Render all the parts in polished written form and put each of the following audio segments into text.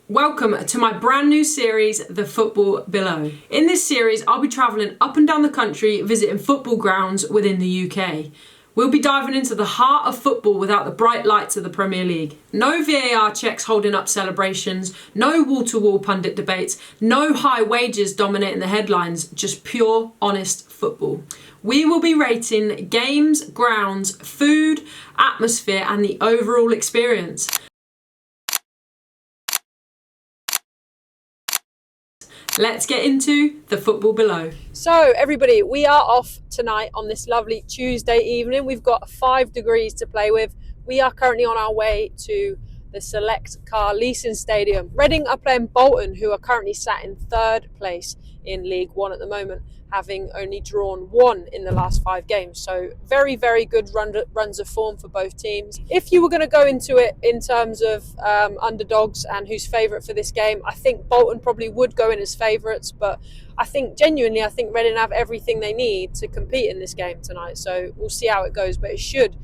Welcome to my brand new series, The Football Below. In this series, I'll be travelling up and down the country visiting football grounds within the UK. We'll be diving into the heart of football without the bright lights of the Premier League. No VAR checks holding up celebrations, no wall-to-wall pundit debates, no high wages dominating the headlines, just pure, honest football. We will be rating games, grounds, food, atmosphere and the overall experience. Let's get into the football below. So everybody, we are off tonight on this lovely Tuesday evening. We've got 5 degrees to play with. We are currently on our way to the Select Car Leasing Stadium. Reading are playing Bolton, who are currently sat in 3rd place in League One at the moment, having only drawn 1 in the last 5 games. So very, very good runs of form for both teams. If you were going to go into it in terms of underdogs and who's favourite for this game, I think Bolton probably would go in as favourites, but I think Reading have everything they need to compete in this game tonight. So we'll see how it goes, but it should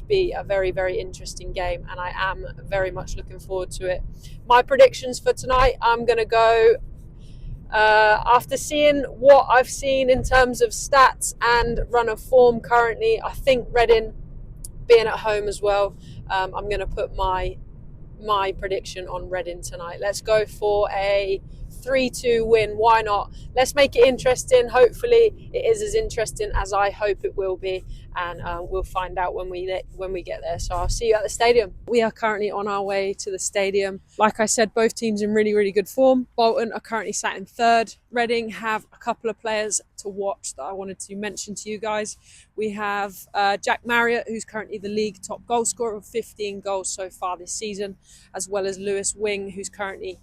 be a very, very interesting game, and I am very much looking forward to it. My predictions for tonight, I'm going to go after seeing what I've seen in terms of stats and run of form currently. I think Reading, being at home as well, I'm going to put my prediction on Reading tonight. Let's go for a 3-2 win. Why not? Let's make it interesting. Hopefully it is as interesting as I hope it will be, and we'll find out when we get there. So I'll see you at the stadium. We are currently on our way to the stadium. Like I said, both teams in really, really good form. Bolton are currently sat in 3rd. Reading have a couple of players to watch that I wanted to mention to you guys. We have Jack Marriott, who's currently the league top goal scorer with 15 goals so far this season, as well as Lewis Wing, who's currently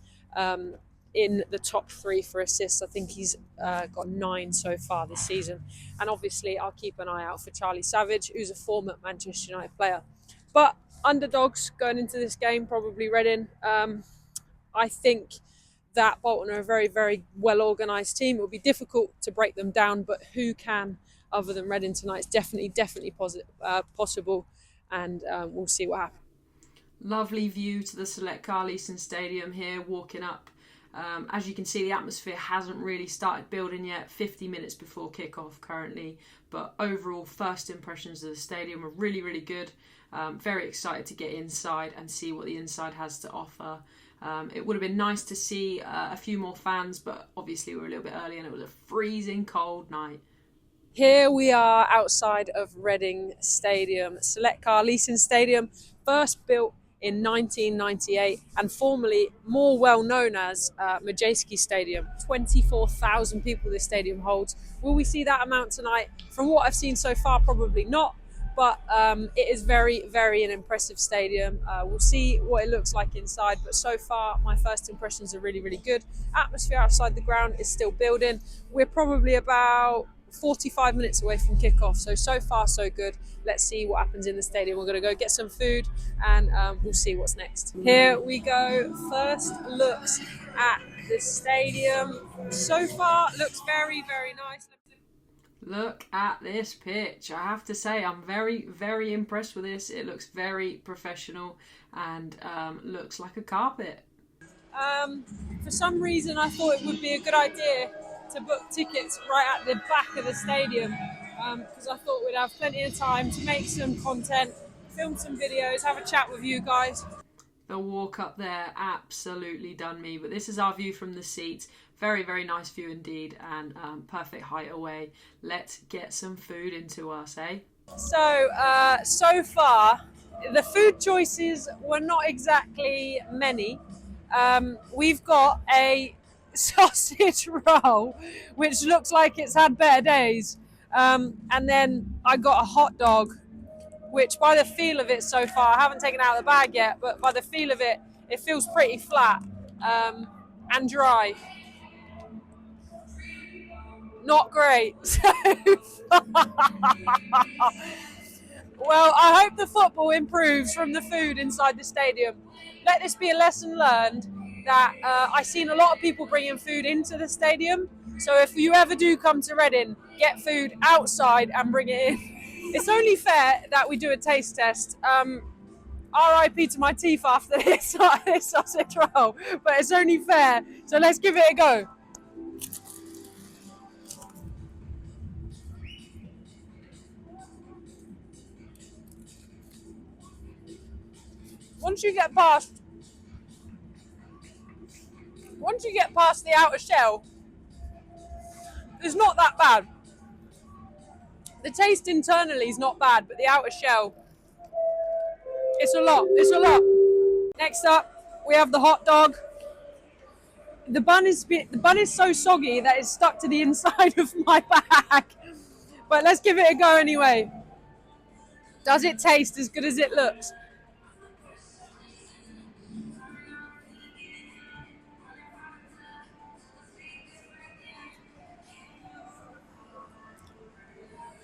in the top 3 for assists. I think he's got 9 so far this season. And obviously I'll keep an eye out for Charlie Savage, who's a former Manchester United player. But underdogs going into this game, probably Reading. I think that Bolton are a very, very well organised team. It will be difficult to break them down, but who can other than Reading tonight? It's definitely possible, and we'll see what happens. Lovely view to the Select Car Leasing Stadium here, walking up. As you can see, the atmosphere hasn't really started building yet, 50 minutes before kickoff currently, but overall first impressions of the stadium are really, really good. Very excited to get inside and see what the inside has to offer. It would have been nice to see a few more fans, but obviously we were a little bit early and it was a freezing cold night. Here we are outside of Reading Stadium, Select Car Leasing Stadium, first built in 1998 and formerly more well known as Majewski Stadium. 24,000 people this stadium holds. Will we see that amount tonight? From what I've seen so far, probably not, but it is very, very an impressive stadium. We'll see what it looks like inside, but so far my first impressions are really, really good. Atmosphere outside the ground is still building. We're probably about 45 minutes away from kickoff, so far so good. Let's see what happens in the stadium. We're going to go get some food and we'll see what's next. Here we go. First looks at the stadium. So far looks very, very nice. Look at this pitch. I have to say I'm very, very impressed with this. It looks very professional and looks like a carpet. For some reason I thought it would be a good idea to book tickets right at the back of the stadium, because I thought we'd have plenty of time to make some content, film some videos, have a chat with you guys. The walk up there absolutely done me, but this is our view from the seats. Very, very nice view indeed, and perfect height away. Let's get some food into us, eh? So far the food choices were not exactly many. We've got a sausage roll, which looks like it's had better days, and then I got a hot dog, which by the feel of it so far, I haven't taken it out of the bag yet, but by the feel of it, it feels pretty flat and dry. Not great. Well, I hope the football improves from the food inside the stadium. Let this be a lesson learned that I've seen a lot of people bringing food into the stadium. So if you ever do come to Reading, get food outside and bring it in. It's only fair that we do a taste test. RIP to my teeth after this sausage roll, but it's only fair. So let's give it a go. Once you get past the outer shell, it's not that bad. The taste internally is not bad, but the outer shell, it's a lot. Next up, we have the hot dog. The bun is so soggy that it's stuck to the inside of my bag. But let's give it a go anyway. Does it taste as good as it looks?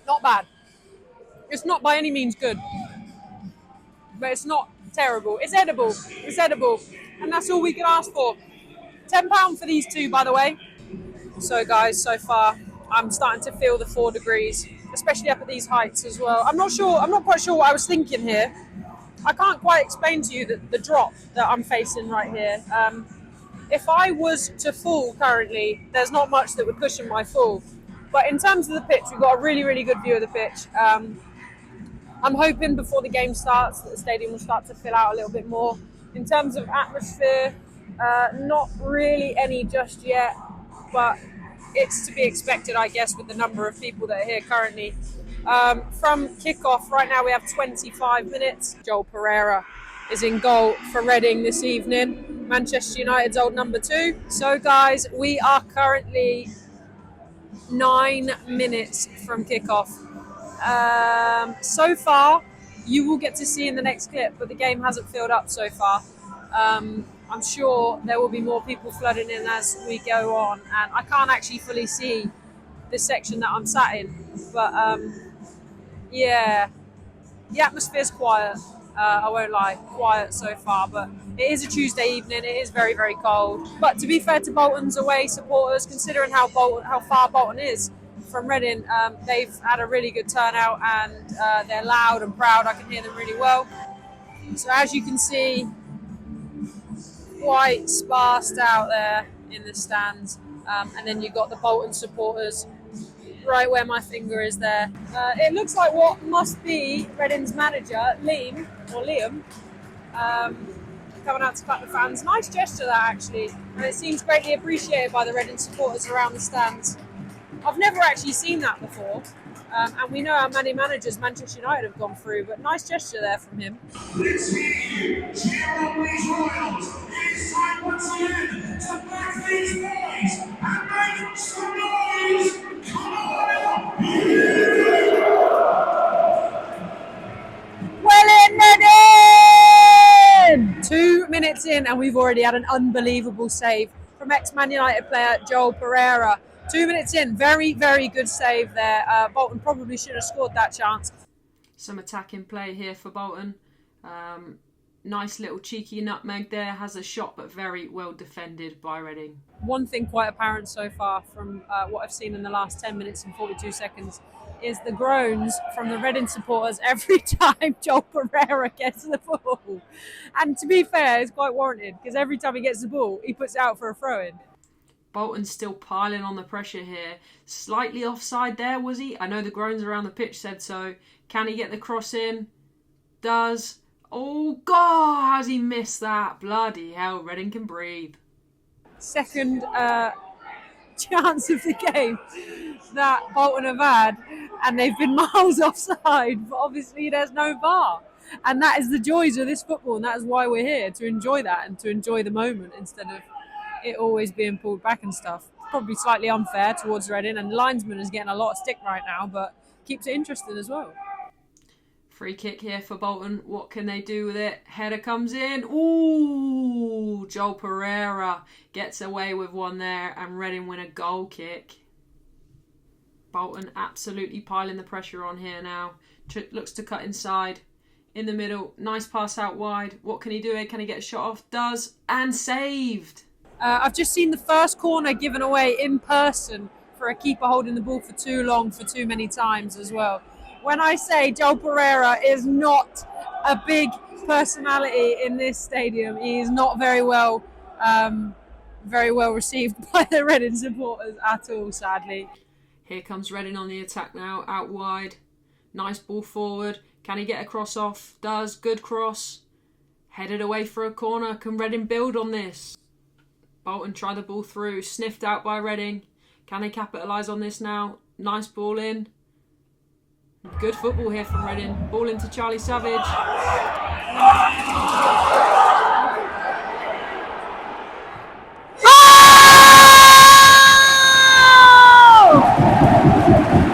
Not bad. It's not by any means good, but it's not terrible. It's edible. And that's all we can ask for. £10 for these two, by the way. So guys, so far, I'm starting to feel the 4 degrees, especially up at these heights as well. I'm not quite sure what I was thinking here. I can't quite explain to you the drop that I'm facing right here. If I was to fall currently, there's not much that would cushion my fall. But in terms of the pitch, we've got a really, really good view of the pitch. I'm hoping before the game starts that the stadium will start to fill out a little bit more. In terms of atmosphere, not really any just yet, but it's to be expected, I guess, with the number of people that are here currently. From kickoff, right now we have 25 minutes. Joel Pereira is in goal for Reading this evening, Manchester United's old number 2. So guys, we are currently 9 minutes from kickoff. So far, you will get to see in the next clip, but the game hasn't filled up so far. I'm sure there will be more people flooding in as we go on, and I can't actually fully see the section that I'm sat in, but yeah, the atmosphere's quiet. I won't lie, quiet so far, but it is a Tuesday evening. It is very, very cold. But to be fair to Bolton's away supporters, considering how far Bolton is from Reading, they've had a really good turnout, and they're loud and proud. I can hear them really well. So as you can see, quite sparsed out there in the stands, and then you've got the Bolton supporters right where my finger is there. It looks like what must be Reading's manager, Liam, coming out to clap the fans. Nice gesture that, actually, and it seems greatly appreciated by the Reading supporters around the stands. I've never actually seen that before, and we know how many managers Manchester United have gone through, but nice gesture there from him. Let's hear you, cheer on these Royals. It's time once again to back these boys and make some noise. Come on! Well in, Reading! 2 minutes in, and we've already had an unbelievable save from ex-Man United player Joel Pereira. 2 minutes in, very, very good save there. Bolton probably should have scored that chance. Some attacking play here for Bolton. Nice little cheeky nutmeg there. Has a shot, but very well defended by Reading. One thing quite apparent so far from what I've seen in the last 10 minutes and 42 seconds is the groans from the Reading supporters every time Joel Pereira gets the ball. And to be fair, it's quite warranted, because every time he gets the ball, he puts it out for a throw-in. Bolton's still piling on the pressure here. Slightly offside there, was he? I know the groans around the pitch said so. Can he get the cross in? Does. Oh, God, has he missed that? Bloody hell, Reading can breathe. Second chance of the game that Bolton have had, and they've been miles offside, but obviously there's no VAR. And that is the joys of this football, and that is why we're here, to enjoy that and to enjoy the moment instead of it always being pulled back and stuff. Probably slightly unfair towards Reading, and the linesman is getting a lot of stick right now, but keeps it interesting as well. Free kick here for Bolton. What can they do with it? Header comes in. Ooh, Joel Pereira gets away with one there, and Reading win a goal kick. Bolton absolutely piling the pressure on here now. Looks to cut inside. In the middle, nice pass out wide. What can he do here? Can he get a shot off? Does, and saved. I've just seen the first corner given away in person for a keeper holding the ball for too long, for too many times as well. When I say Joel Pereira is not a big personality in this stadium. He is not very well received by the Reading supporters at all, sadly. Here comes Reading on the attack now, out wide. Nice ball forward. Can he get a cross off? Does. Good cross. Headed away for a corner. Can Reading build on this? Bolton try the ball through. Sniffed out by Reading. Can they capitalise on this now? Nice ball in. Good football here from Reading. Ball into Charlie Savage.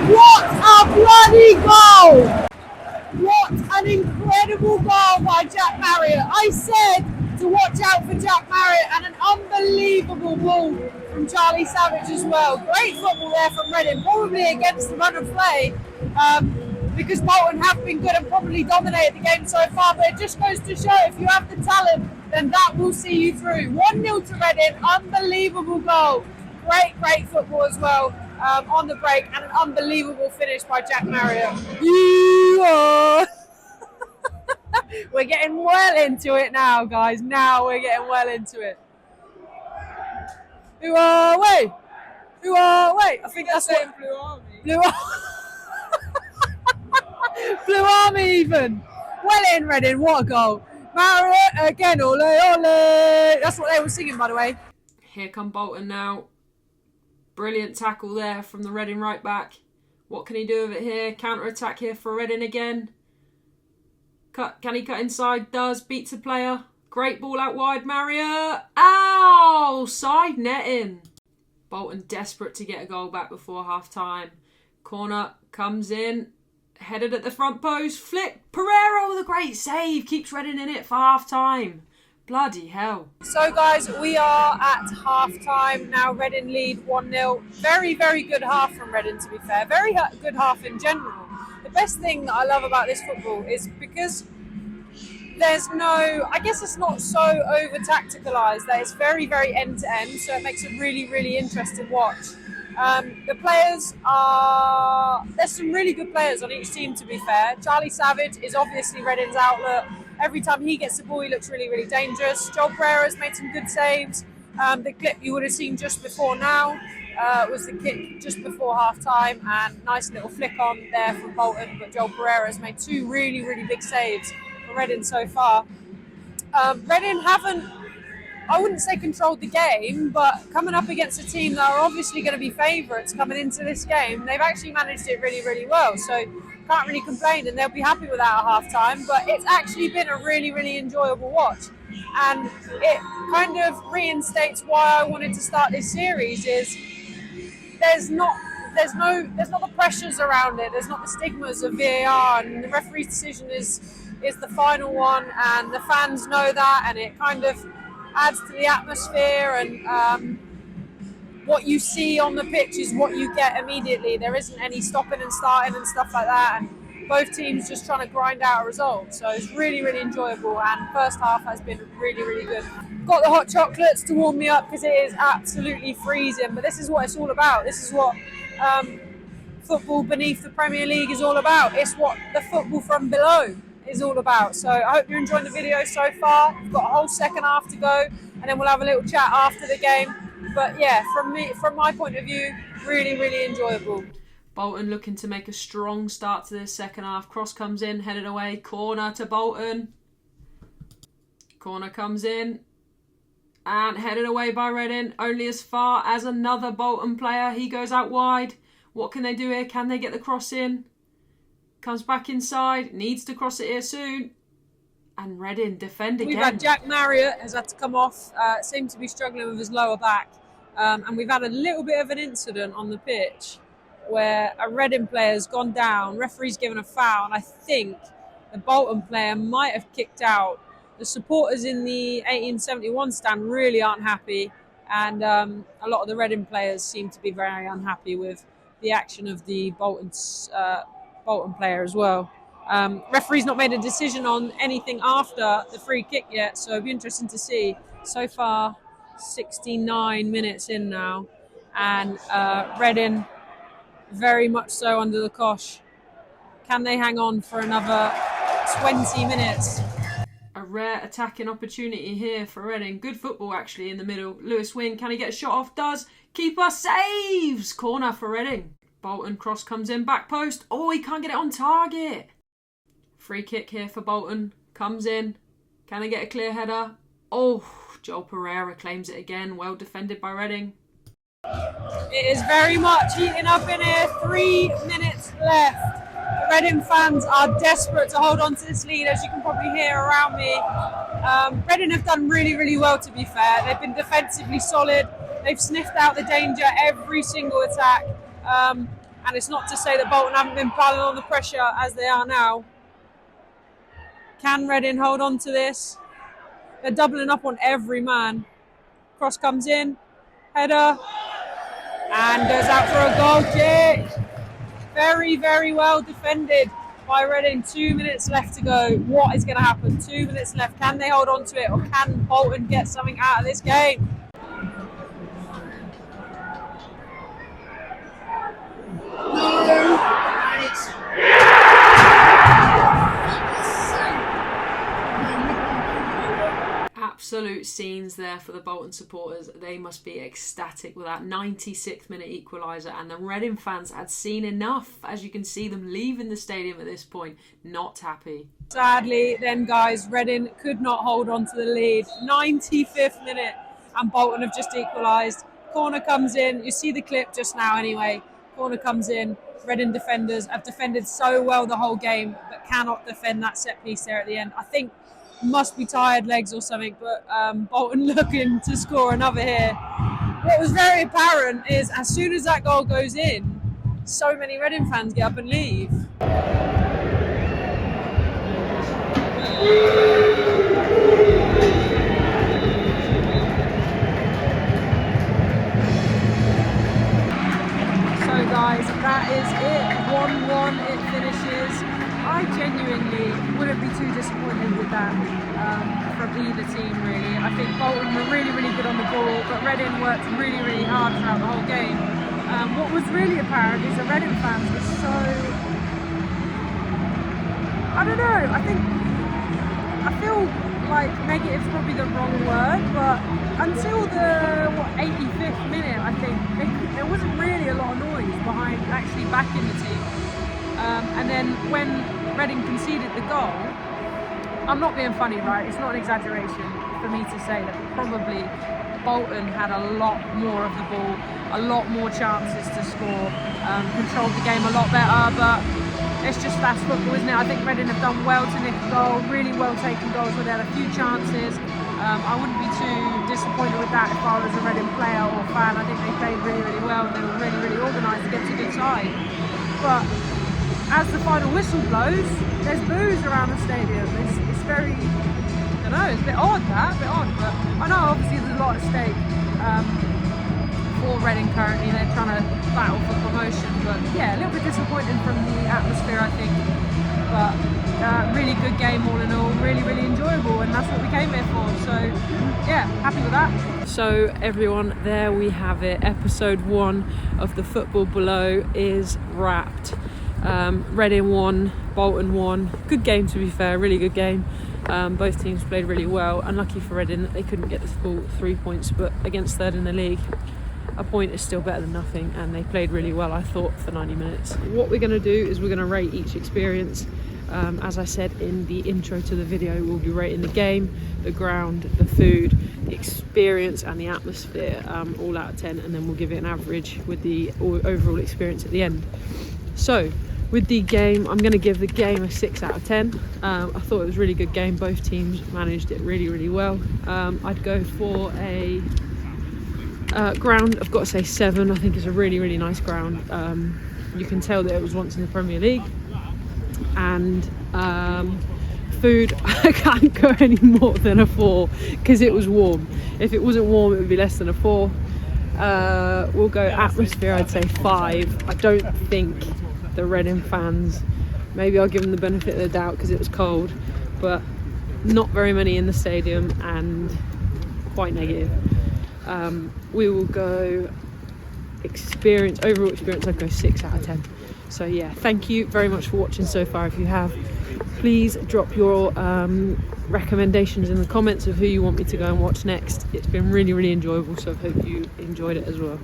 What a bloody goal! What an incredible goal by Jack Marriott. I said to watch out for Jack Marriott, and an unbelievable ball from Charlie Savage as well. Great football there from Reading, probably against the run of play, because Bolton have been good and probably dominated the game so far, but it just goes to show if you have the talent, then that will see you through. 1-0 to Reading, unbelievable goal. Great football as well on the break, and an unbelievable finish by Jack Marriott. We're getting well into it now, guys. Now we're getting well into it. Who are we? Who are we? I think that's what Blue Army. Blue Army even. Well in, Reading. What a goal. Marriott again. Ole, ole. That's what they were singing, by the way. Here come Bolton now. Brilliant tackle there from the Reading right back. What can he do with it here? Counter attack here for Reading again. Can he cut inside? Does. Beats a player. Great ball out wide. Marriott. Ow! Side netting. Bolton desperate to get a goal back before half time. Corner comes in. Headed at the front post. Flick. Pereira with a great save. Keeps Reading in it for half time. Bloody hell. So guys, we are at half time now. Reading lead 1-0. Very good half from Reading, to be fair. Very good half in general. The best thing that I love about this football is because there's no, I guess it's not so over tacticalised, that it's very end to end, so it makes it really interesting watch. The players are, there's some really good players on each team, to be fair. Charlie Savage is obviously Reading's outlet. Every time he gets the ball, he looks really dangerous. Joel Pereira's made some good saves. The clip you would have seen just before now was the kick just before half time, and nice little flick on there from Bolton, but Joel Pereira's made two really big saves for Reading so far. Reading haven't, I wouldn't say controlled the game, but coming up against a team that are obviously going to be favourites coming into this game, they've actually managed it really well, so can't really complain, and they'll be happy with that at half time. But it's actually been a really enjoyable watch, and it kind of reinstates why I wanted to start this series. Is there's not the pressures around it, there's not the stigmas of VAR, and the referee's decision is the final one, and the fans know that, and it kind of adds to the atmosphere, and what you see on the pitch is what you get immediately. There isn't any stopping and starting and stuff like that, and both teams just trying to grind out a result. So it's really enjoyable, and first half has been really good. Got the hot chocolates to warm me up because it is absolutely freezing, but this is what it's all about. This is what football beneath the Premier League is all about. It's what the football from below is all about. So I hope you're enjoying the video so far. We've got a whole second half to go, and then we'll have a little chat after the game. But yeah, from my point of view, really enjoyable. Bolton looking to make a strong start to this second half. Cross comes in, headed away, corner to Bolton. Corner comes in and headed away by Reading, only as far as another Bolton player. He goes out wide. What can they do here? Can they get the cross in? Comes back inside, needs to cross it here soon. And Reading defend again. We've had Jack Marriott has had to come off, seemed to be struggling with his lower back. And we've had a little bit of an incident on the pitch where a Reading player has gone down, referee's given a foul, and I think the Bolton player might have kicked out. The supporters in the 1871 stand really aren't happy, and a lot of the Reading players seem to be very unhappy with the action of the Bolton player as well. Referee's not made a decision on anything after the free kick yet, so it'll be interesting to see. So far, 69 minutes in now, and Reading very much so under the cosh. Can they hang on for another 20 minutes? rare attacking opportunity here for Reading. Good football actually in the middle. Lewis Wing, can he get a shot off? Does. Keeper saves. Corner for Reading. Bolton, cross comes in, back post. Oh, he can't get it on target. Free kick here for Bolton. Comes in. Can they get a clear header? Oh, Joel Pereira claims it again. Well defended by Reading. It is very much heating up in here. 3 minutes left. The Reading fans are desperate to hold on to this lead, as you can probably hear around me. Reading have done really, really well, to be fair. They've been defensively solid. They've sniffed out the danger every single attack. And it's not to say that Bolton haven't been piling on the pressure as they are now. Can Reading hold on to this? They're doubling up on every man. Cross comes in, header, and goes out for a goal kick. Very, very well defended by Reading. 2 minutes left to go. What is going to happen? 2 minutes left. Can they hold on to it, or can Bolton get something out of this game? Absolute scenes there for the Bolton supporters. They must be ecstatic with that 96th minute equaliser, and the Reading fans had seen enough. As you can see them leaving the stadium at this point, not happy. Sadly then, guys, Reading could not hold on to the lead. 95th minute and Bolton have just equalised. Corner comes in. You see the clip just now anyway. Corner comes in. Reading defenders have defended so well the whole game, but cannot defend that set piece there at the end. I think must be tired legs or something, but Bolton looking to score another here. What was very apparent is as soon as that goal goes in, so many Reading fans get up and leave. So guys, that is it. 1-1 it finishes. I genuinely wouldn't be too disappointed with that from either team, really. I think Bolton were really, really good on the ball, but Reading worked really, really hard throughout the whole game. What was really apparent is the Reading fans were so... I don't know, I feel like negative is probably the wrong word, but until the 85th minute, I think, there wasn't really a lot of noise behind actually backing the team. And then when Reading conceded the goal, I'm not being funny, right? It's not an exaggeration for me to say that probably Bolton had a lot more of the ball, a lot more chances to score, controlled the game a lot better, but it's just that's football, isn't it? I think Reading have done well to nick a goal, really well taken goals where they had a few chances. I wouldn't be too disappointed with that if I was a Reading player or fan. I think they played really, really well and they were really, really organised against a good side. But as the final whistle blows, there's boos around the stadium. It's very, I don't know, it's a bit odd but I know obviously there's a lot at stake for Reading currently. They're trying to battle for promotion, but yeah, a little bit disappointing from the atmosphere, I think. But really good game all in all, really, really enjoyable, and that's what we came here for. So yeah, happy with that. So everyone, there we have it. Episode 1 of the Football Below is wrapped. Reading won, Bolton won. Good game, to be fair, really good game. Both teams played really well. Unlucky for Reading that they couldn't get the full 3 points, but against third in the league, a point is still better than nothing, and they played really well, I thought, for 90 minutes. What we're going to do is we're going to rate each experience. As I said in the intro to the video, we'll be rating the game, the ground, the food, the experience and the atmosphere, all out of 10, and then we'll give it an average with the overall experience at the end. So with the game, I'm going to give the game a 6 out of 10. I thought it was a really good game. Both teams managed it really, really well. I'd go for a ground, I've got to say 7. I think it's a really, really nice ground. You can tell that it was once in the Premier League. And food, I can't go any more than a 4 because it was warm. If it wasn't warm, it would be less than a 4. We'll go atmosphere, I'd say 5. I don't think the Reading fans, maybe I'll give them the benefit of the doubt because it was cold, but not very many in the stadium and quite negative. We will go experience, overall experience, I'd go 6 out of 10. So yeah, thank you very much for watching so far. If you have, Please drop your recommendations in the comments of who you want me to go and watch next. It's been really, really enjoyable, so I hope you enjoyed it as well.